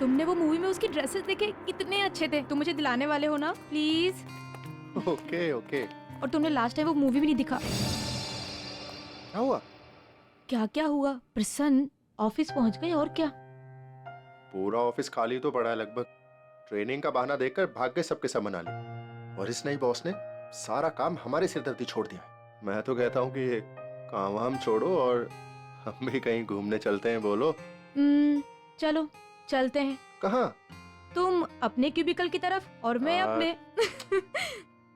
तुमने वो मूवी में उसकी ड्रेसेस देखे, कितने अच्छे थे। तुम मुझे दिलाने वाले हो ना प्लीज? Okay okay. और तुमने लास्ट टाइम वो मूवी भी नहीं दिखा। क्या हुआ? क्या क्या हुआ? प्रसन्न ऑफिस पहुंच गए और क्या? पूरा ऑफिस खाली तो पड़ा है लगभग। ट्रेनिंग का बहाना देकर भाग गए सबके सब मना ले। और इस नई बॉस ने सारा काम हमारे सिरदर्दी छोड़ दिया है। मैं तो कहता हूँ कि ये काम हम छोड़ो और हम भी कहीं घूमने चलते हैं। बोलो। चलो चलते हैं। कहाँ? तुम अपने क्यूबिकल की तरफ और मैं अपने।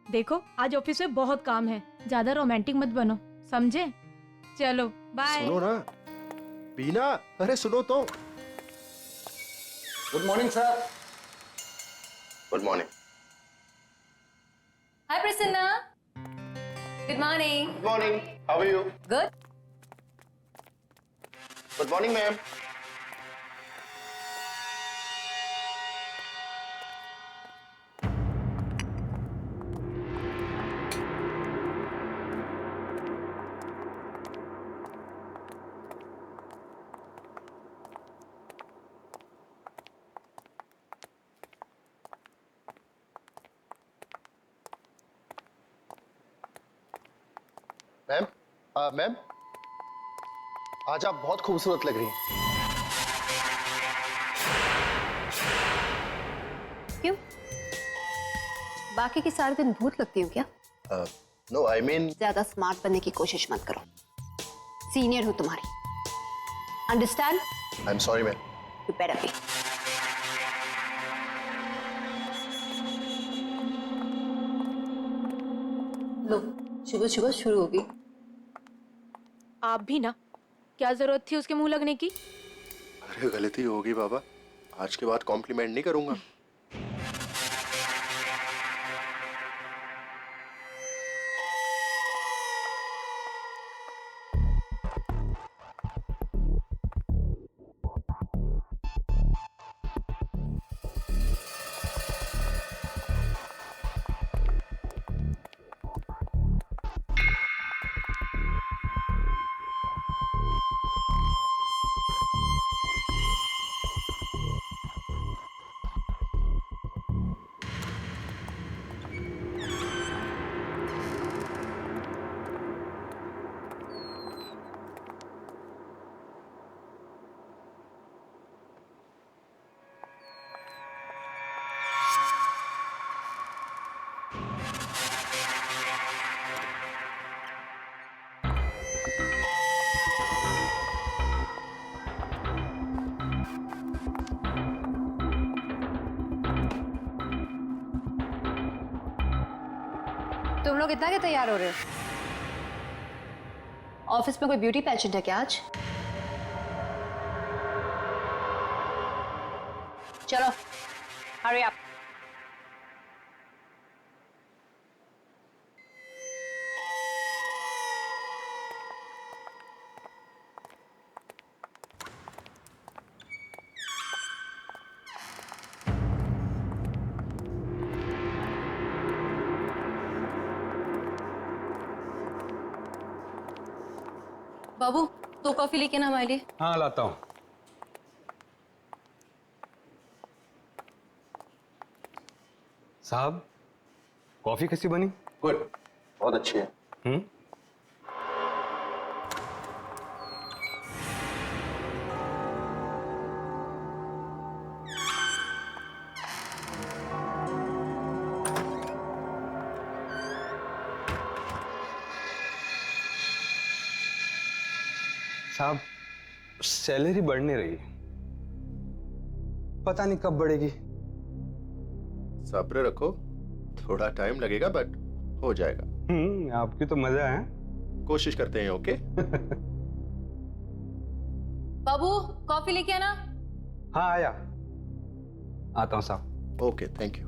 देखो आज ऑफिस में बहुत काम है, ज्यादा रोमांटिक मत बनो, समझे? चलो बाय। सुनो ना बीना, अरे सुनो तो। Good morning sir. Good morning. Hi Prasanna. Good morning. Good morning, how are you? Good. Good morning ma'am. Ma'am, ma'am, आज आप बहुत खूबसूरत लग रही हैं। क्यों? बाकी के सारे दिन भूत लगती हूँ क्या? No I mean. ज्यादा स्मार्ट बनने की कोशिश मत करो। सीनियर हूँ तुम्हारी। Understand? I am sorry ma'am. You better be. लो, सुबह सुबह शुरू होगी। आप भी ना, क्या जरूरत थी उसके मुंह लगने की? अरे गलती होगी बाबा, आज के बाद कॉम्प्लीमेंट नहीं करूंगा। तुम लोग इतना क्या तैयार हो रहे हो? ऑफिस में कोई ब्यूटी पेजेंट है क्या आज? चलो, हरी अप। बाबू, 2 कॉफी लेके ना हमारे लिए। हाँ लाता हूँ। साहब, कॉफी कैसी बनी? गुड, बहुत अच्छी है। साहब, सैलरी बढ़ नहीं रही, पता नहीं कब बढ़ेगी। सब्र रखो, थोड़ा टाइम लगेगा बट हो जाएगा। आपकी तो मजा है। कोशिश करते हैं। ओके। बाबू, कॉफी लेके आना। हाँ आया, आता हूँ साहब। Okay, thank you.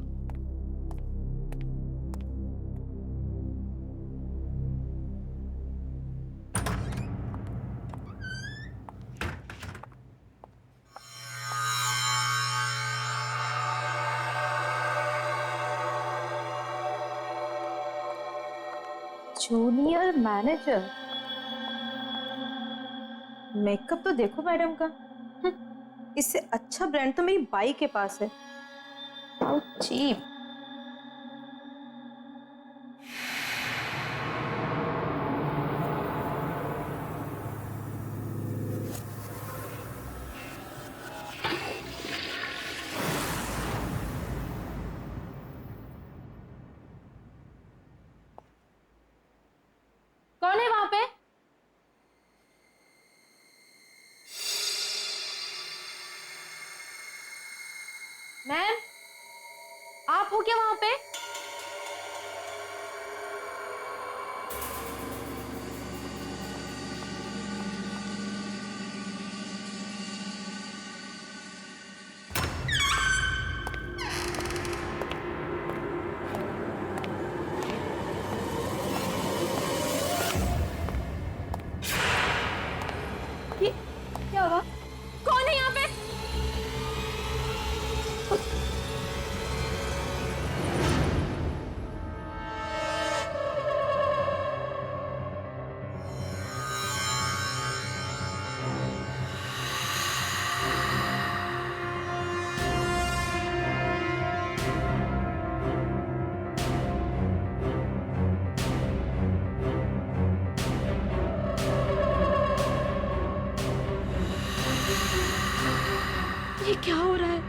Junior manager, makeup तो देखो मैडम का। इससे अच्छा ब्रांड तो मेरी बाई के पास है। How cheap. कौन है वहां पे? मैम, आप हो क्या वहां पे? ये क्या हुआ? कौन है यहाँ पे? ये क्या हो रहा है?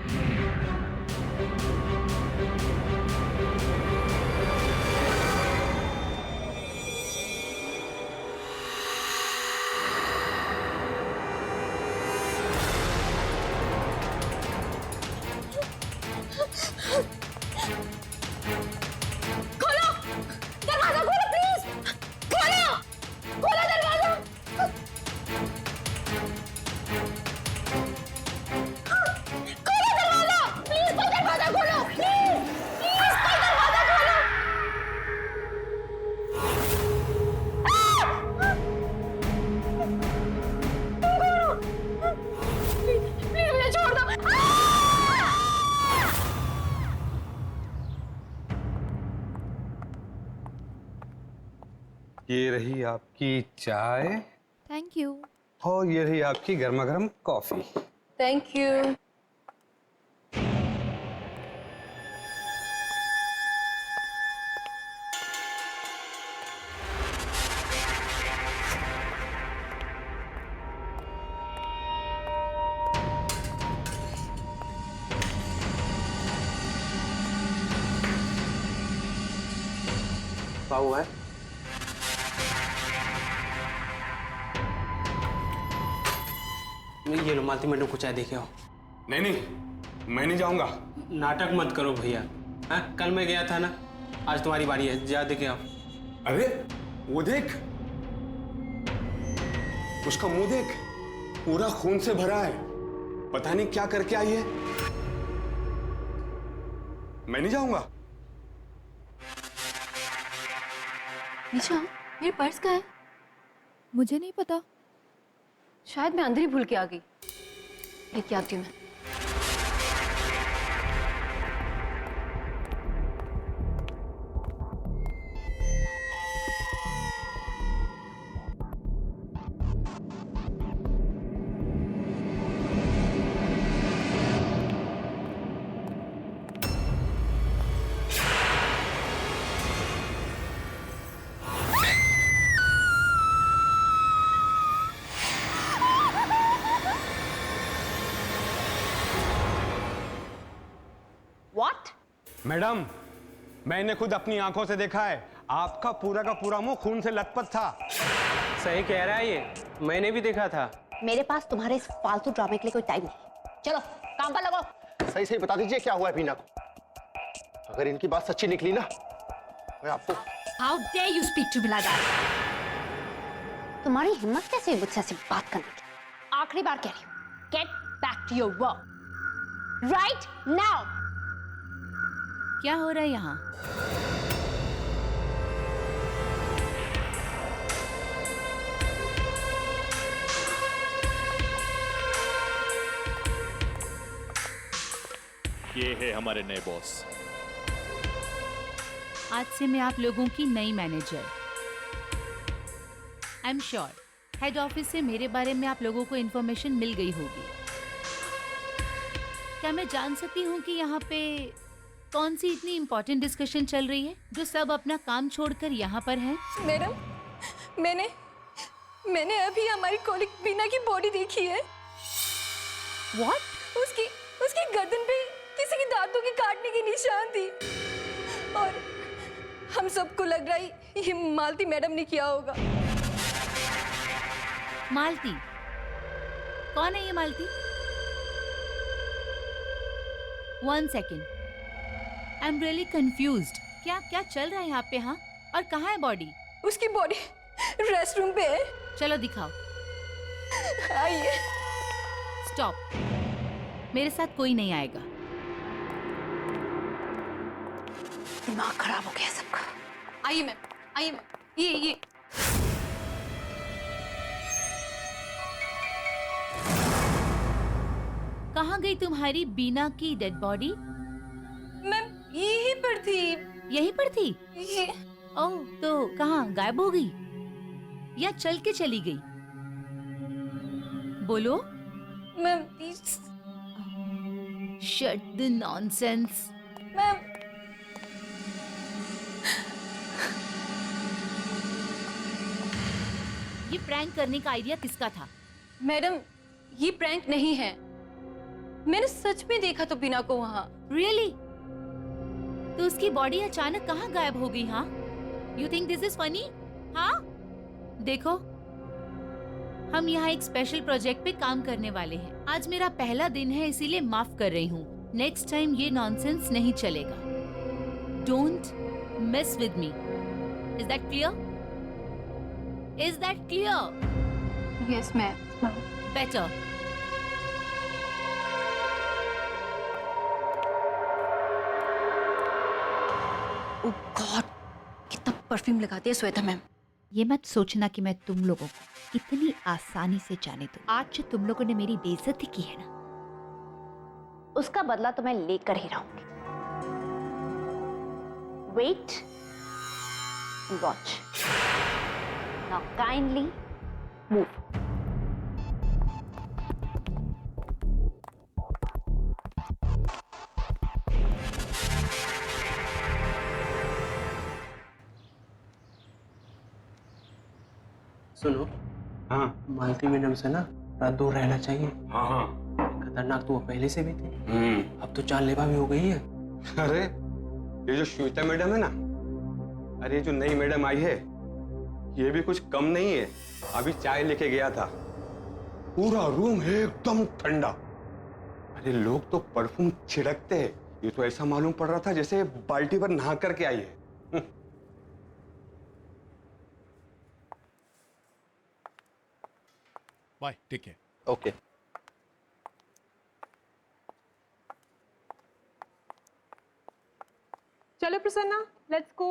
खोलो! दरवाजा खोलो प्लीज! खोलो! खोलो दरवाजा! खोलो दरवाजा! प्लीज कोई दरवाजा खोलो! प्लीज! प्लीज कोई दरवाजा खोलो! प्लीज प्लीज मुझे छोड़ दो! ये रही आपकी चाय थैंक यू। और ये रही आपकी गर्मा गर्म कॉफी। Thank you. क्या हुआ है? ये लो मालती मैडम को चाय देके आओ। नहीं नहीं, मैं नहीं जाऊंगा। नाटक मत करो भैया। हाँ, कल मैं गया था ना, आज तुम्हारी बारी है, जा देके आओ। अरे वो देख, उसका मुंह देख, पूरा खून से भरा है। पता नहीं क्या करके आई है। मैं नहीं जाऊंगा। निशा, मेरे पर्स कहाँ है? मुझे नहीं पता। शायद मैं अंदर ही भूल के आ गई। लेके आती हूँ मैं। What? मैडम, मैंने खुद अपनी आंखों से देखा है, आपका पूरा का पूरा मुंह खून से लथपथ था। सही कह रहा है ये, मैंने भी देखा था। मेरे पास तुम्हारे इस फालतू ड्रामे के लिए कोई टाइम नहीं। चलो काम पर लगो। सही सही बता दीजिए क्या हुआ है बीना को। अगर इनकी बात सच्ची निकली ना, मैं आपको। How dare you speak to me like that? तुम्हारी हिम्मत कैसे है मुझसे ऐसे बात करने की? आखिरी बार कह रही हूँ, get back to your work right now. क्या हो रहा है यहाँ? ये है हमारे नए बॉस। आज से मैं आप लोगों की नई manager. I am sure head office से मेरे बारे में आप लोगों को इन्फॉर्मेशन मिल गई होगी। क्या मैं जान सकती हूँ कि यहाँ पे कौन सी इतनी इम्पोर्टेंट डिस्कशन चल रही है जो सब अपना काम छोड़कर यहाँ पर हैं? मैडम, मैंने अभी हमारी कॉलिग बीना की बॉडी देखी है। What? उसकी गर्दन पे किसी की दांतों के काटने की निशान थी और हम सबको लग रहा है ये मालती मैडम ने किया होगा। मालती? कौन है ये मालती? 1 second. I'm really confused. क्या चल रहा है यहाँ पे? हाँ, और कहाँ है बॉडी? उसकी बॉडी रेस्टरूम पे है। चलो दिखाओ। आइए। स्टॉप, मेरे साथ कोई नहीं आएगा। दिमाग खराब हो गया सबका। आइए मैम, ये कहाँ गई तुम्हारी बीना की डेड बॉडी? मैम यहीं पर थी। यहीं पर थी? ये ओह, तो कहाँ गायब हो गई या चल के चली गई? बोलो। Ma'am please. Shut the nonsense. Ma'am ये प्रैंक करने का आइडिया किसका था? मैडम ये प्रैंक नहीं है। मैंने सच में देखा तो बीना को वहाँ। रियली? तो उसकी बॉडी अचानक कहाँ गायब हो गई? हाँ, you think this is funny? हाँ, देखो, हम यहाँ एक स्पेशल प्रोजेक्ट पे काम करने वाले हैं। आज मेरा पहला दिन है, इसीलिए माफ कर रही हूँ। नेक्स्ट टाइम ये नॉनसेंस नहीं चलेगा। Don't mess with me. Is that clear? Is that clear? Yes ma'am. Better. Oh God, कितना परफ्यूम लगाती है श्वेता मैम। ये मत सोचना कि मैं तुम लोगों को इतनी आसानी से जाने दूं। आज जो तुम लोगों ने मेरी बेइज्जती की है ना, उसका बदला तो मैं लेकर ही रहूंगी। Wait, watch. Now kindly move. सुनो, हाँ मालती मैडम से ना थोड़ा दूर रहना चाहिए। हाँ हाँ। खतरनाक तो वो पहले से भी थी, अब तो जानलेवा भी हो गई है। अरे ये जो श्वेता मैडम है ना, अरे ये जो नई मैडम आई है, ये भी कुछ कम नहीं है। अभी चाय लेके गया था, पूरा रूम है एकदम ठंडा। अरे लोग तो परफ्यूम छिड़कते हैं, ये तो ऐसा मालूम पड़ रहा था जैसे बाल्टी पर नहा करके आई है। Bye, take care. ओके। चलो प्रसन्ना, लेट्स गो।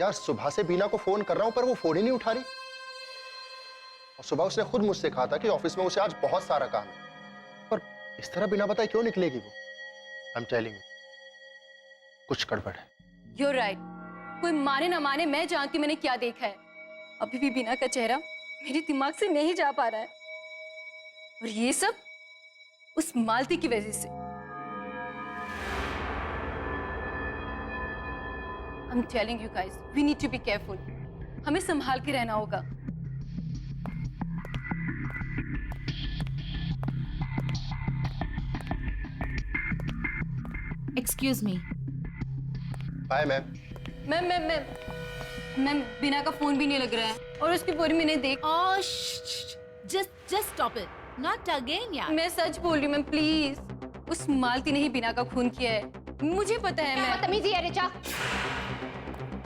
यार सुबह से बीना को फोन कर रहा हूं पर वो फोन ही नहीं उठा रही। और सुबह उसने खुद मुझसे कहा था कि ऑफिस में उसे आज बहुत सारा काम है, पर इस तरह बिना बताए क्यों निकलेगी वो? आई एम टेलिंग यू, कुछ गड़बड़ है। You're right. कोई माने ना माने, मैं जानती हूँ मैंने क्या देखा है। अभी भी बीना का चेहरा मेरे दिमाग से नहीं जा पा रहा है, और ये सब उस मालती की वजह से। I'm telling you guys, we need to be careful. हमें संभाल के रहना होगा। Excuse me. Bye ma'am. Ma'am Beena का फोन भी नहीं लग रहा है, और उसकी पूरी मैंने देख। Oh, just stop it. Not again, यार। मैं सच बोल रही हूँ मैम, प्लीज। उस मालती ने ही बीना का खून किया है, मुझे पता है। क्या मैं बदतमीजी है रिचा?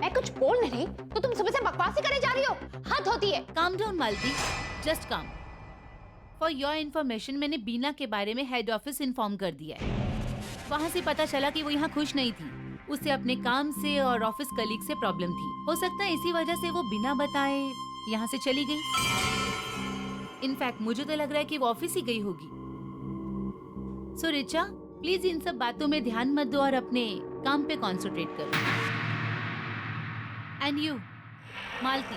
मैं कुछ बोल नहीं रही तो तुम सुबह से बकवास ही करने जा रही हो। हद होती है। Calm down, Malti. Just calm. For your information, मैंने बीना के बारे में हेड ऑफिस इन्फॉर्म कर दिया है। वहाँ से पता चला कि वो यहाँ खुश नहीं थी। उसे अपने काम से और ऑफिस कलीग से प्रॉब्लम थी। हो सकता है इसी वजह से वो बिना बताए यहाँ से चली गई। इनफैक्ट मुझे तो लग रहा है कि वो ऑफिस ही गई होगी। सो रिचा, प्लीज इन सब बातों में ध्यान मत दो और अपने काम पे कॉन्सेंट्रेट करो। एंड यू मालती,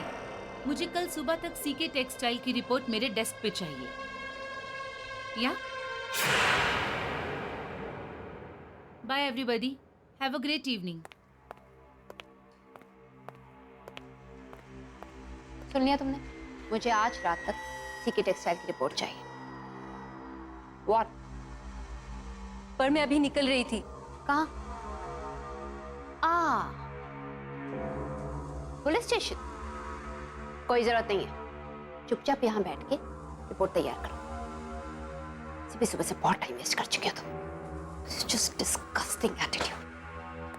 मुझे कल सुबह तक सीके टेक्सटाइल की रिपोर्ट मेरे डेस्क पे चाहिए। Yeah bye everybody, have a great evening. सुन लिया तुमने? मुझे आज रात तक सीके टेक्सटाइल की रिपोर्ट चाहिए। व्हाट? पर मैं अभी निकल रही थी। कहाँ? Police station? कोई जरूरत नहीं है, चुपचाप यहाँ बैठ के रिपोर्ट तैयार करो। सुबह सुबह से बहुत टाइम वेस्ट कर चुके हो तुम। This is just disgusting attitude.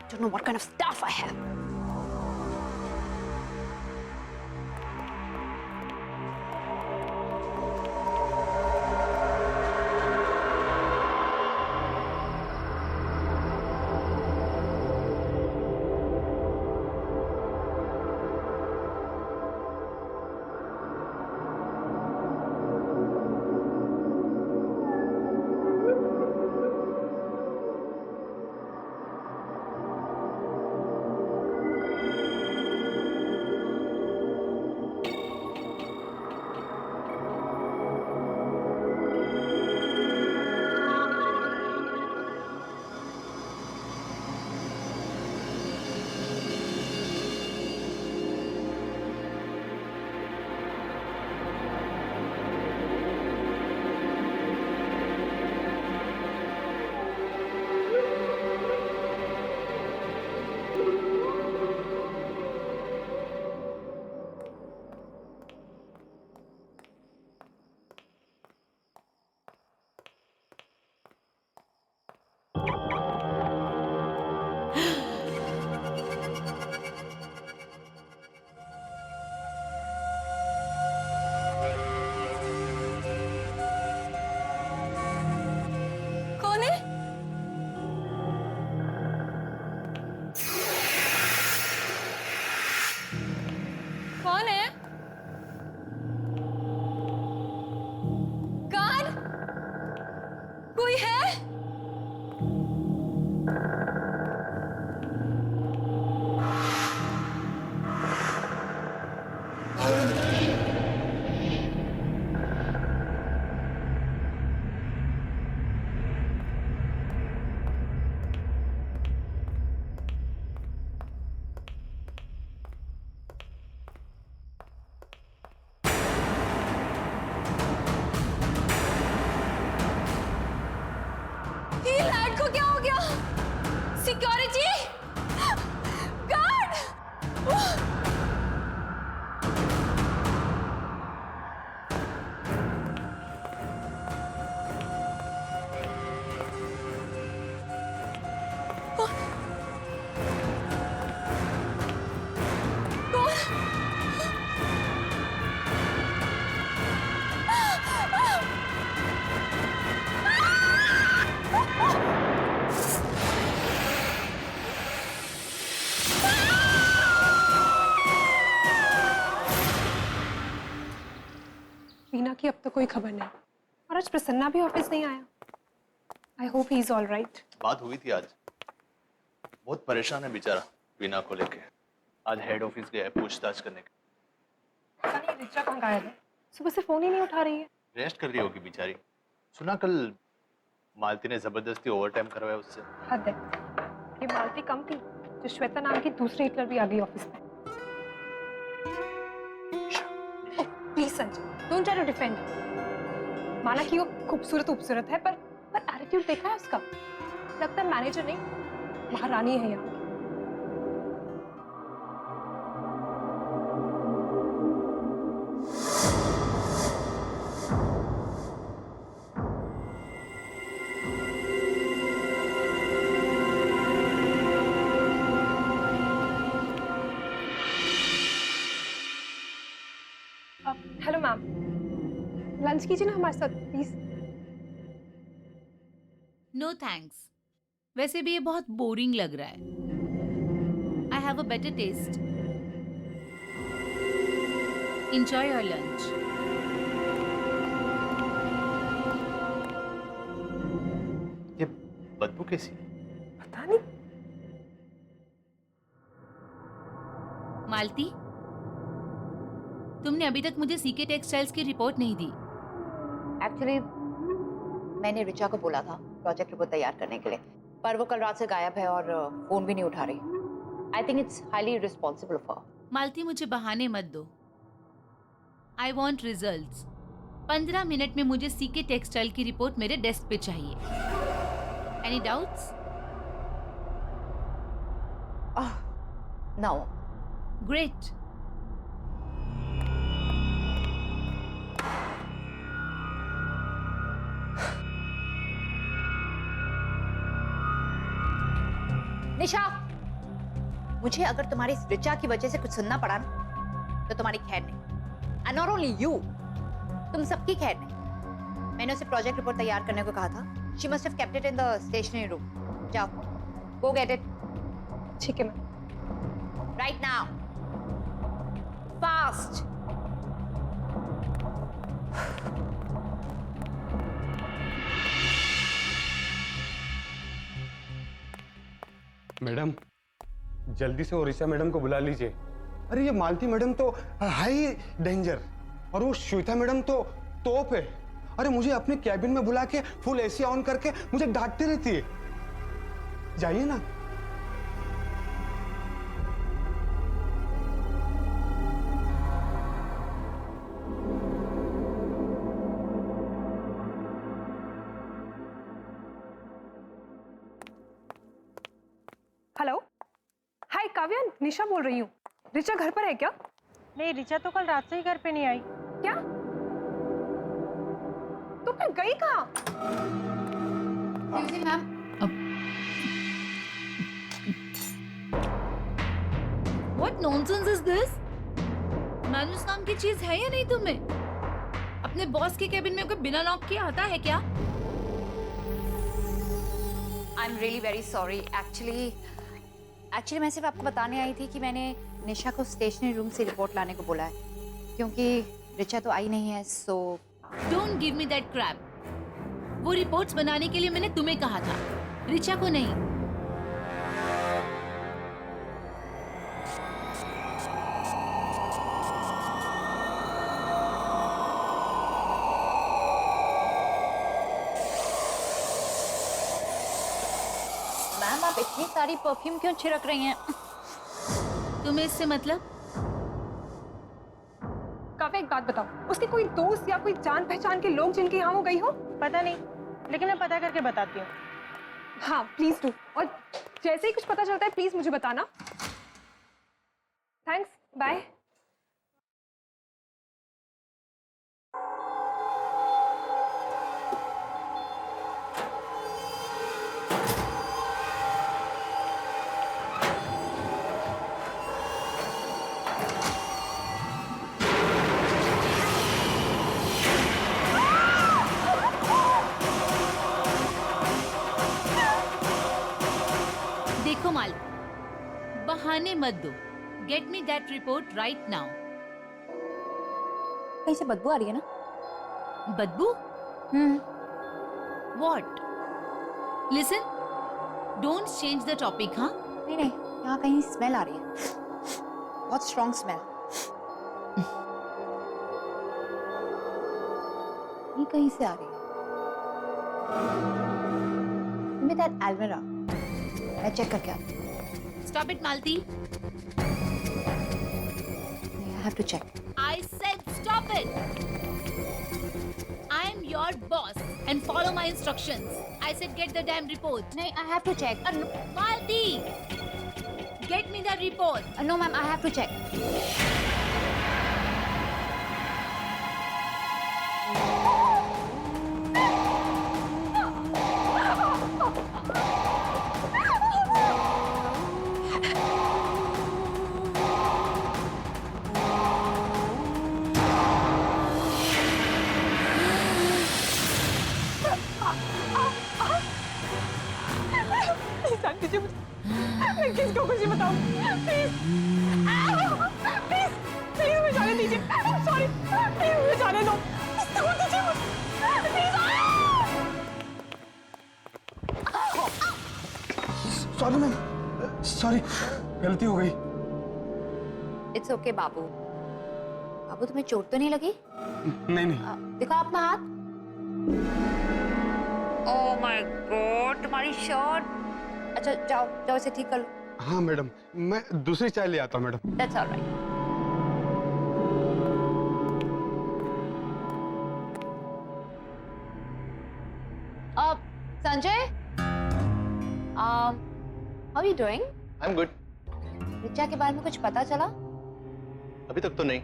Don't know what kind of staff I have. कौन है? कौन है? कौन? कोई है? ये लैड को क्या हो गया? Security guard! वीना की अब तक कोई खबर नहीं, और आज प्रसन्ना भी ऑफिस नहीं आया। I hope he is all right. बात हुई थी आज, बहुत परेशान है बेचारा वीना को लेके। आज हेड ऑफिस गया है पूछताछ करने के। पता नहीं रिचा कहाँ गायब है, सुबह से फोन ही नहीं उठा रही है। रेस्ट कर रही होगी बेचारी। सुना कल मालती ने जबरदस्ती ओवरटाइम करवाया उससे। हद है, ये मालती कम थी जो श्वेता नाम की दूसरी हिटलर भी आ गई ऑफिस में। Please Sanjay, don't try to defend. माना कि वो खूबसूरत है, पर एटीट्यूड देखा है उसका? लगता है मैनेजर नहीं, महारानी है यहाँ। हेलो मैम, लंच कीजिए ना हमारे साथ प्लीज। नो थैंक्स, वैसे भी ये बहुत बोरिंग लग रहा है। I have a better taste. Enjoy your lunch. ये बदबू कैसी है? पता नहीं। मालती, तुमने अभी तक मुझे सीके टेक्सटाइल्स की रिपोर्ट नहीं दी। एक्चुअली मैंने रिचा को बोला था प्रोजेक्ट रिपोर्ट तैयार करने के लिए, पर वो कल रात से गायब है और फोन भी नहीं उठा रही। I think it's highly responsible of her. Malti, मुझे बहाने मत दो। I want results. 15 मिनट में मुझे सीके टेक्सटाइल की रिपोर्ट मेरे डेस्क पे चाहिए। Any doubts? नो। ग्रेट। निशा, मुझे अगर तुम्हारी इस ऋचा की वजह से कुछ सुनना पड़ा ना तो तुम्हारी खैर नहीं। एंड नॉट ओनली यू, तुम सबकी खैर नहीं। मैंने उसे प्रोजेक्ट रिपोर्ट तैयार करने को कहा था। She must have kept it in the stationery room. जाओ, गो गेट इट। ठीक है ma'am. Right now, fast. Madam, जल्दी से ओरिसा मैडम को बुला लीजिए। अरे ये मालती मैडम तो हाई डेंजर, और वो श्वेता मैडम तो तोप है। अरे मुझे अपने कैबिन में बुला के फुल एसी ऑन करके मुझे डांटती रहती है। जाइए ना। हेलो, हाय काव्या, निशा बोल रही हूँ। ऋचा घर पर है क्या? नहीं, ऋचा तो कल रात से ही घर पे नहीं आई। क्या? तो फिर गई कहाँ? Ma'am, What nonsense is this? मैनुस नाम की चीज है या नहीं तुम्हें? अपने बॉस के केबिन में कोई बिना नॉक किए आता है क्या? I am really very sorry. Actually मैं सिर्फ आपको बताने आई थी कि मैंने निशा को स्टेशनरी रूम से रिपोर्ट लाने को बोला है, क्योंकि ऋचा तो आई नहीं है। सो Don't give me that crap. वो रिपोर्ट्स बनाने के लिए मैंने तुम्हें कहा था, ऋचा को नहीं। मैम, आप इतनी सारी परफ्यूम क्यों छिड़क रही हैं? तुम्हें इससे मतलब? काव्या, एक बात बताओ, उसके कोई दोस्त या कोई जान पहचान के लोग जिनके यहाँ वो गई हो? पता नहीं, लेकिन मैं पता करके बताती हूँ। हाँ प्लीज डू, और जैसे ही कुछ पता चलता है प्लीज मुझे बताना। Thanks, bye. देखो माल, बहाने मत दो। Get me that report right now. कहीं से बदबू आ रही है ना? बदबू? What? Listen, don't change the topic, हाँ? नहीं नहीं, यहाँ कहीं स्मेल आ रही है, बहुत स्ट्रॉन्ग स्मेल। ये कहीं से आ रही है। Give me that Almira. मैं चेक करके आती हूँ। Stop it, Malti. I have to check. I said stop it. I am your boss and follow my instructions. I said get the damn report. नहीं, I have to check. Malti, get me the report. No, ma'am, I have to check. मैं किसको कुछ बताऊं? Please please please मुझे जाने दीजिए। Sorry, please मुझे जाने दो। छोड़ दीजिए मुझे, प्लीज। सॉरी मैम, सॉरी, गलती हो गई। It's okay, बाबू। बाबू, तुम्हें चोट तो नहीं लगी? नहीं नहीं। दिखाओ अपना हाथ। Oh my God, तुम्हारी शर्ट अच्छा जाओ जाओ इसे ठीक कर लो। हाँ मैडम, मैं दूसरी चाय ले आता हूँ madam. That's alright. Sanjay, how are you doing? I am good. Richa के बारे में कुछ पता चला? अभी तक तो नहीं।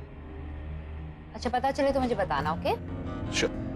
अच्छा पता चले तो मुझे बताना, ओके? श्योर।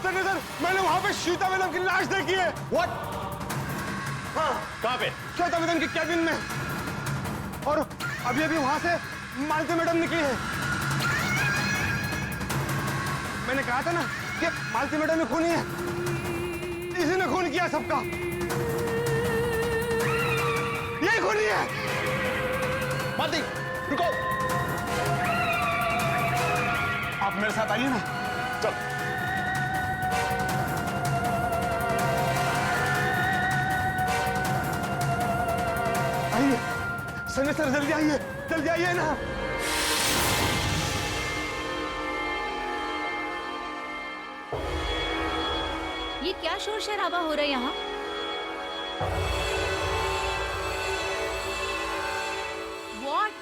संजय सर, मैंने वहां पे श्वेता मैडम की लाश देखी है। व्हाट? हाँ, कहाँ पे? श्वेता मैडम की कैबिन में। और अभी अभी वहां से मालती मैडम निकली है। मैंने कहा था ना कि मालती मैडम में खूनी है, इसी ने खून किया सबका। यही खूनी है। मालती रुको, आप मेरे साथ आइए ना। चल। आइए संजय सर, जल्दी आइए ना। ये क्या शोर शराबा हो रहा है यहाँ? What?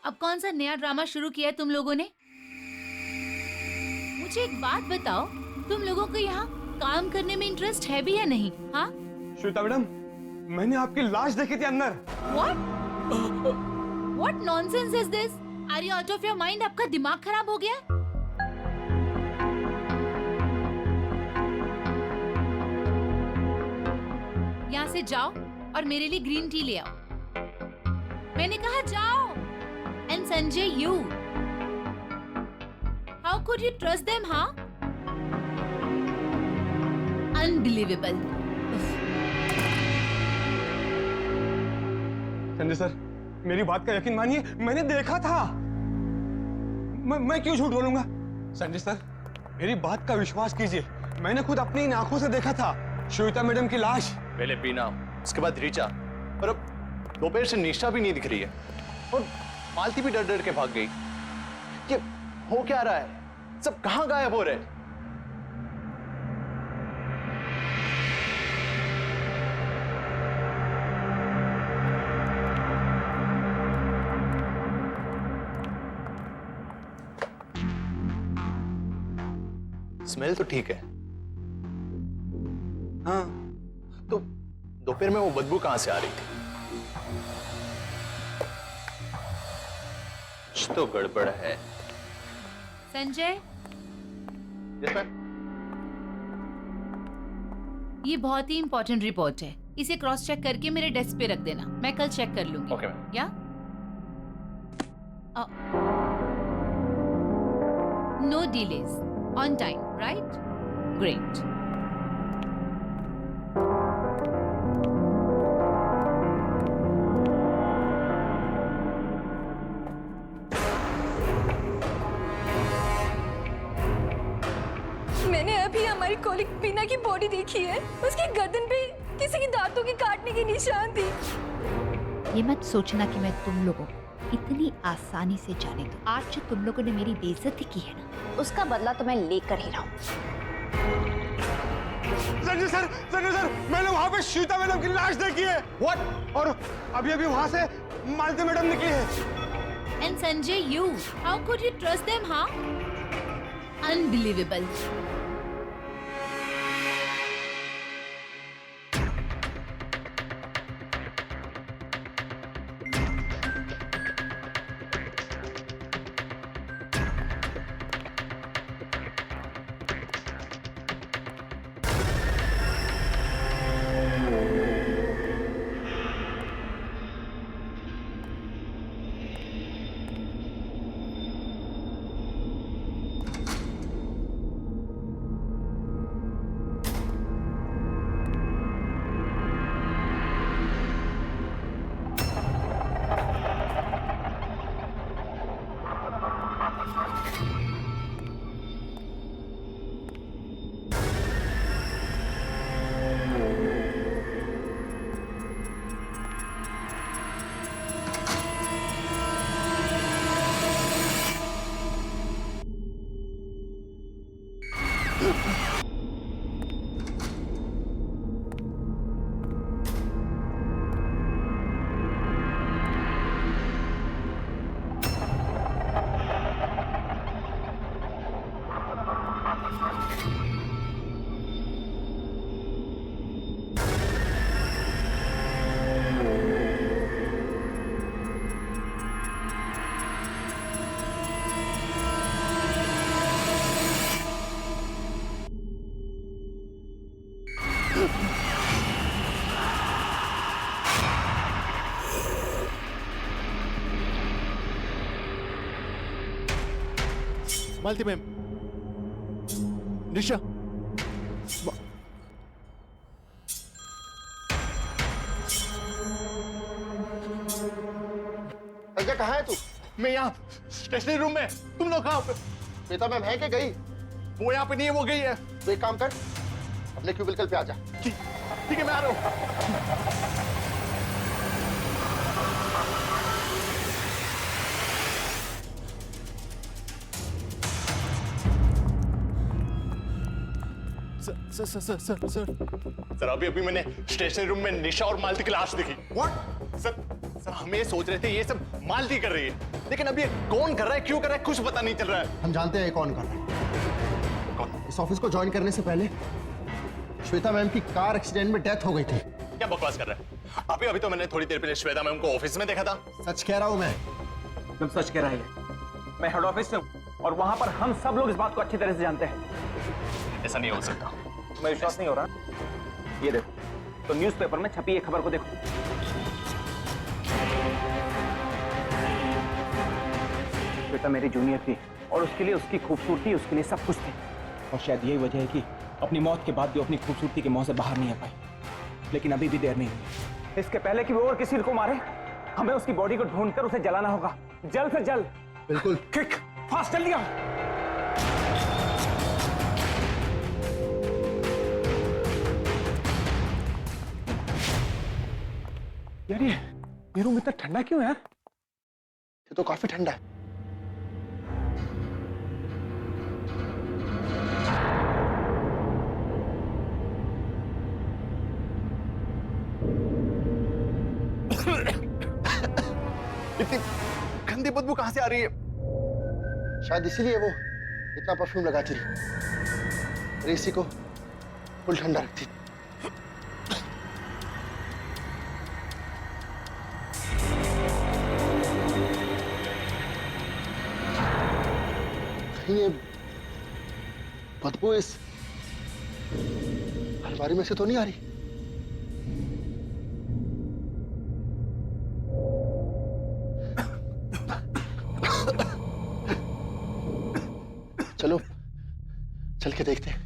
अब कौन सा नया ड्रामा शुरू किया है तुम लोगों ने? मुझे एक बात बताओ, तुम लोगों को यहाँ काम करने में इंटरेस्ट है भी या नहीं? हाँ? श्वेता मैडम, मैंने आपकी लाश देखी थी अंदर। What? What nonsense is this? Are you out of your mind? आपका दिमाग खराब हो गया? यहाँ से जाओ और मेरे लिए ग्रीन टी ले आओ। मैंने कहा जाओ। And Sanjay, you. How could you trust them, huh? Unbelievable. Sanjay sir, मेरी बात का यकीन मानिए, मैंने देखा था। मैं क्यों झूठ बोलूंगा? संजय सर, मेरी बात का विश्वास कीजिए, मैंने खुद अपनी इन आंखों से देखा था श्वेता मैडम की लाश। पहले बीना, उसके बाद रीचा, और अब दोपहर से निशा भी नहीं दिख रही है, और मालती भी डर डर के भाग गई। ये हो क्या रहा है? सब कहां गायब हो रहे हैं? स्मेल तो ठीक है। हाँ, तो दोपहर में वो बदबू कहां से आ रही थी? कुछ तो गड़बड़ है। Sanjay, yes ma'am. ये बहुत ही इंपॉर्टेंट रिपोर्ट है। इसे क्रॉस चेक करके मेरे डेस्क पे रख देना, मैं कल चेक कर लूंगी। Okay ma'am. Yeah? No delays, on time, right? Great. मैंने अभी हमारी कॉलिग बीना की बॉडी देखी है। उसकी गर्दन पे किसी की दांतों के काटने की निशान थी। ये मत सोचना कि मैं तुम लोगों को इतनी आसानी से जाने दूं। आज जो तुम लोगों ने मेरी बेइज्जती की है ना, उसका बदला तो मैं लेकर ही रहूं। संजय सर, मैंने वहां पे श्वेता मैडम की लाश देखी है। व्हाट? और अभी अभी वहां से मालती मैडम निकली है। And Sanjay, you. How could you trust them, huh? Unbelievable. Malti ma'am, निशा, संजय कहाँ है तू? मैं यहाँ स्टेशनरी रूम में। तुम लोग कहाँ पे? श्वेता मैम है कि गई? वो यहाँ पे नहीं है, वो गई है। तो एक काम कर, अपने क्यूबिकल पे आ जा। ठीक है, मैं आ रहा हूँ। सर अभी अभी मैंने स्टेशनरी रूम में निशा और मालती की लाश देखी। व्हाट? सर हम ये सोच रहे थे ये सब मालती कर रही है, लेकिन अभी ये कौन कर रहा है, क्यों कर रहा है, कुछ पता नहीं चल रहा है। हम जानते हैं कौन कर रहा है। कौन? इस ऑफिस को ज्वाइन करने से पहले श्वेता मैम की कार एक्सीडेंट में डेथ हो गई थी। क्या बकवास कर रहा है? अभी अभी तो मैंने थोड़ी देर पहले श्वेता मैम को ऑफिस में देखा था। सच कह रहा हूँ मैं। तुम सच कह रहा है। मैं हेड ऑफिस से हूँ और वहां पर हम सब लोग इस बात को अच्छी तरह से जानते हैं। ऐसा नहीं हो सकता। मैं विश्वास नहीं हो रहा। ये देखो, तो न्यूज़पेपर में छपी एक खबर को देखो। बेटा मेरी जूनियर थी और उसके लिए उसकी खूबसूरती, उसके लिए सब कुछ थी। और शायद यही वजह है कि अपनी मौत के बाद भी अपनी खूबसूरती के मुंह से बाहर नहीं आ पाई। लेकिन अभी भी देर नहीं हुई। इसके पहले कि वो और किसी को मारे, हमें उसकी बॉडी को ढूंढकर उसे जलाना होगा, जल्द से जल्द। बिल्कुल। क्विक, फास्ट, जल्दी आओ। यार ये रूम इतना ठंडा क्यों है यार? ये तो काफी ठंडा है। इतनी गंदी बदबू कहां से आ रही है? शायद इसीलिए वो इतना परफ्यूम लगाती रही और एसी को फुल ठंडा रखती। कहीं ये बदबू इस अलमारी में से तो नहीं आ रही? चलो चल के देखते हैं।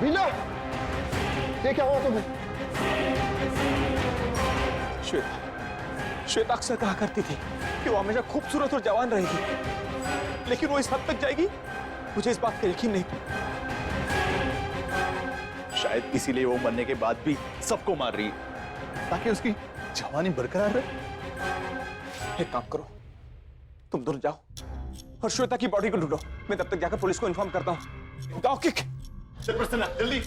वीना, ये क्या हुआ तुम्हें? श्वेता अक्सर कहा करती थी कि वो हमेशा खूबसूरत और जवान रहेगी, लेकिन वो इस हद तक जाएगी, मुझे इस बात का यकीन नहीं। शायद इसीलिए वो मरने के बाद भी सबको मार रही है, ताकि उसकी जवानी बरकरार रहे। एक काम करो, तुम दोनों जाओ और श्वेता की बॉडी को ढूंढो। मैं तब तक जाकर पुलिस को इन्फॉर्म करता हूँ। जाओ, किक। चल प्रसन्ना, जल्दी।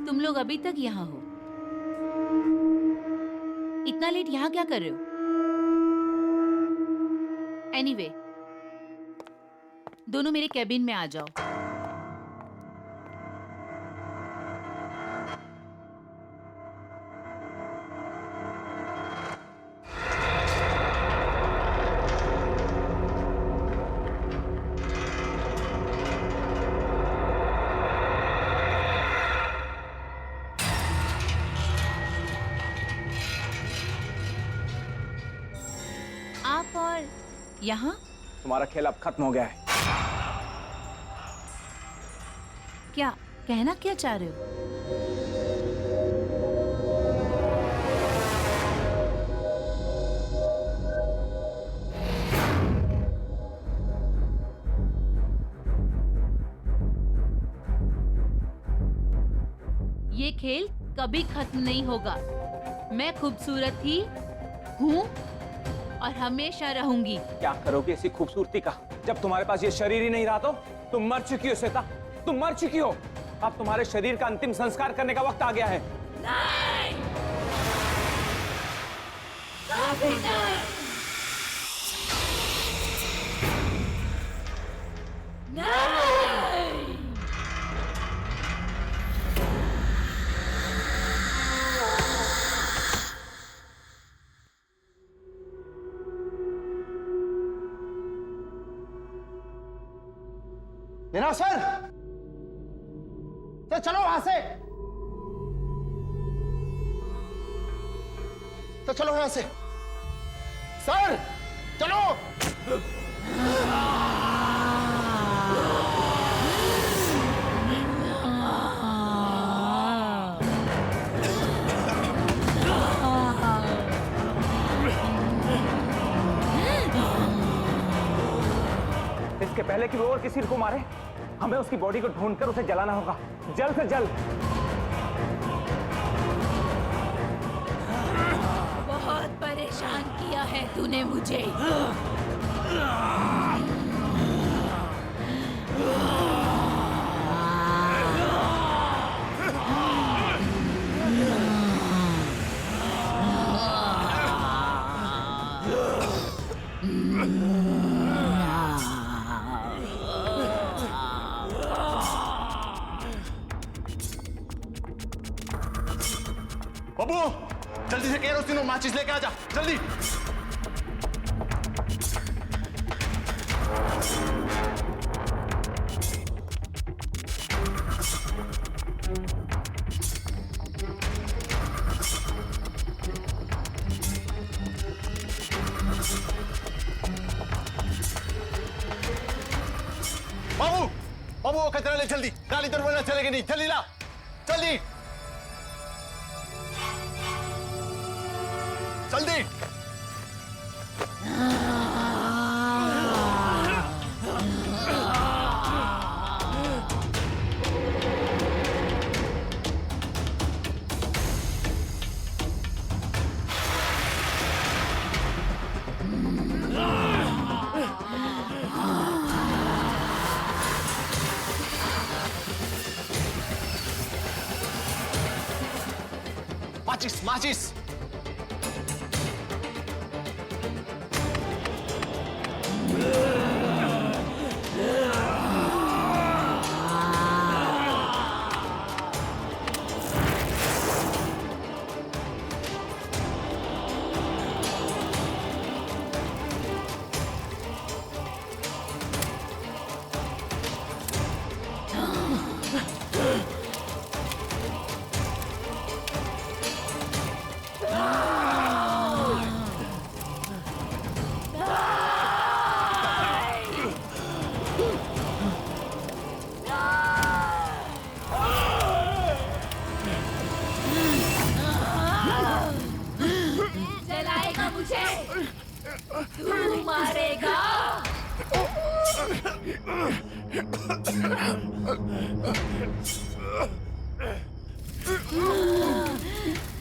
तुम लोग अभी तक यहाँ हो? इतना लेट यहाँ क्या कर रहे हो? एनीवे, दोनों मेरे कैबिन में आ जाओ। आप और यहाँ? तुम्हारा खेल अब खत्म हो गया है। क्या कहना क्या चाह रहे हो? ये खेल कभी खत्म नहीं होगा। मैं खूबसूरत ही हूँ और हमेशा रहूंगी। क्या करोगे इसी खूबसूरती का? जब तुम्हारे पास ये शरीर ही नहीं रहा तो तुम मर चुकी हो श्वेता, तुम मर चुकी हो। अब तुम्हारे शरीर का अंतिम संस्कार करने का वक्त आ गया है। नहीं! कभी नहीं! नहीं! मीना सर, चलो वहां से, तो चलो यहां से सर, चलो। इसके पहले कि वो और किसी को मारे, हमें उसकी बॉडी को ढूंढकर उसे जलाना होगा, जल्द से जल्द। बहुत परेशान किया है तूने मुझे। बाबू, जल्दी से केरोसिन और माचिस लेके आजा, जल्दी। बाबू, बाबू वो कचरा ले जल्दी, गाड़ी तो वरना चलेगी नहीं, जल्दी ला, जल्दी जल्दी। माचिस, माचिस। जलाएगा मुझे, तू मारेगा।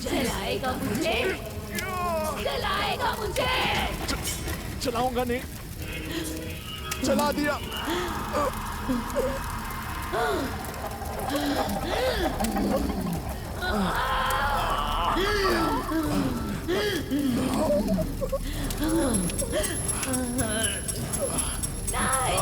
जलाएगा मुझे, जलाएगा मुझे। चलाऊंगा नहीं, चला दिया। नहीं,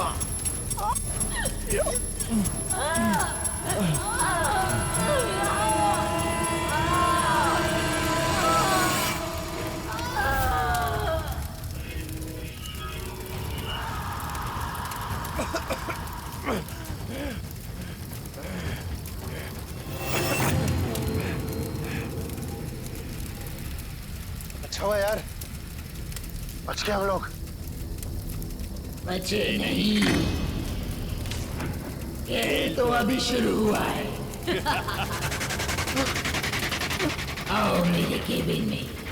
अच्छा हुआ यार, बच गए हम लोग। बचे नहीं, ये तो अभी शुरू हुआ है। आओ मेरे केबिन में।